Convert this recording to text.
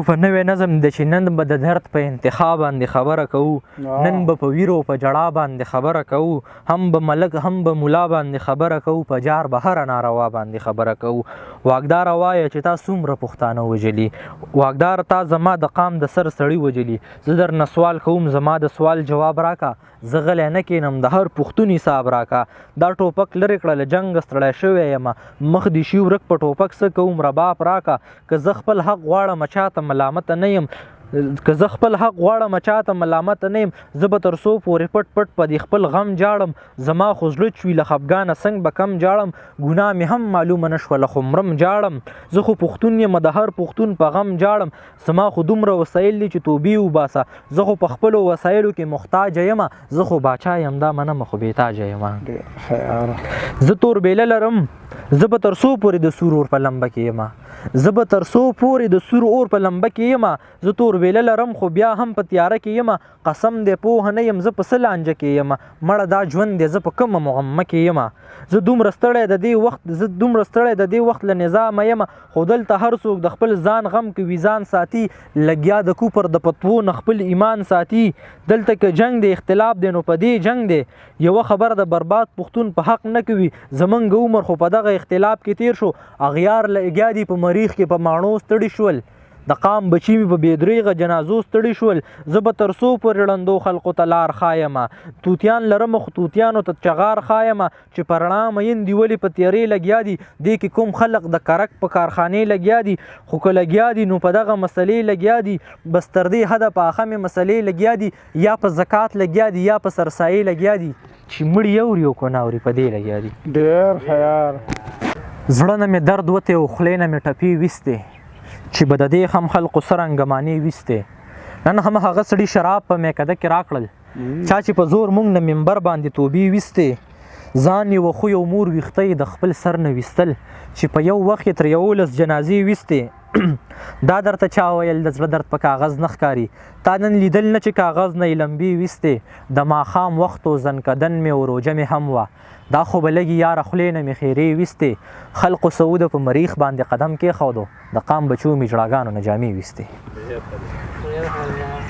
په نوې نظم د چې نن به د درد په انتخا باندې خبره کوو، نن به په ویرو په جړا باندې خبره کوو، هم به ملک هم به ملا باندې خبره کوو، په جار به هره ناروا باندې خبره کوو. واکداره وایه چې تا څومره پښتانه وژلي، واکدار تا زما د قام د سر سړي وژلي. زه درنه سوال کوم، زما د سوال جواب راکا، زه غلی نه کینم، د هر پښتون حساب راکا. دا ټوپک لرې کړه له جنګ ستړی شوی یم، مخ دې شي ورک په ټوپک څه کوم رباب راکا. که زه خپل حق غواړم چاته ملامت نه یم، که زه خپل حق غواړم چاته ملامت نه یم، زه به تر څو پورې پټ پټ په دې خپل غم جاړم. زما خو زړه چوي له خفګانه څنګ به کم جاړم، ګناه مې هم معلومه نه شوه له خمرم جاړم. زه خو پښتون یم د هر پښتون په غم جاړم، زما خو دومره وسایل دي چې توبې وباسه. زه خو په خپلو وسایلو کې محتاجه یم، زه خو باچا یم دا منمه خو بېتاجه یم. زه تور بیله لرم، زه به تر څو پورې د سور اور په لمبه کې یم، زه به تر څو پورې د سور اور په لمبه کې یم. زه تور بیله لرم خو بیا هم په تیاره کې یم، قسم دی پوه نه یم زه په څه لانجه کې یم، مړه دا ژوند دی زه په کومه مغمه کې یم. زه دومره ستړی د دې وخت له نظامه یم، خو دلته هر څوک د خپل ځان غم کوي ځان ساتي، لګیا د کوپر د پتوو نه خپل ایمان ساتي. دلته که جنگ دی اختلاف دی نو په دې جنگ دی، یوه خبر د برباد پښتون په حق نه کوي. زمونږ عمر خو په دغه اختلاف کې تیر شو، اغیار لګیا دي په مریخ کې په ماڼو ستړي شول، د قام بچي مې په بېدریغه جنازو ستړي شول. زه به تر څو پورې ړندو خلقو ته لار ښایمه، توتیان لرم خو توتیانو ته چغار ښایمه، چې په رڼا میندې ولې په تیارې لګیا دي. دې کې کوم خلق د کرک په کارخانې لګیا دي، خو که لګیا دي نو په دغه مسلې لګیا دي. بس تر دې حده په اخمې مسلې لګیا دي، یا په زکات لګیا دي یا په سرسایې لګیا دي، چې مړي اوري او که نه اوري په دې لګیا دي. ډېر خیار زړه نه مې درد وتی او خولې نه مې ټپې ویستې، چې به د دې هم خلقو سرنګمانې ویستې. نن هم هغه سړي شراب په میکده کې راکړل، چا چې په زور موږ نه منبر باندې توبې ویستې. ځان یې وخو یو مور ویښته د خپل سر نه ویستل، چې په یو وخت یې تر 11 جنازې ویستې. دا درته چا ویل د زړه درد په کاغذ نه ښکاري، تا نن لیدل نه چې کاغذ نه یې لمبې ویستې. د ماښام وخت و زنکدن مې و روژه مې هم وه، دا خو به لږې یاره خولې نه مې خیرې ویستې. خلقو سعوده په مریخ باندې قدم کېښودو، د قام بچو مې جړاګانو نه جامې ویستې.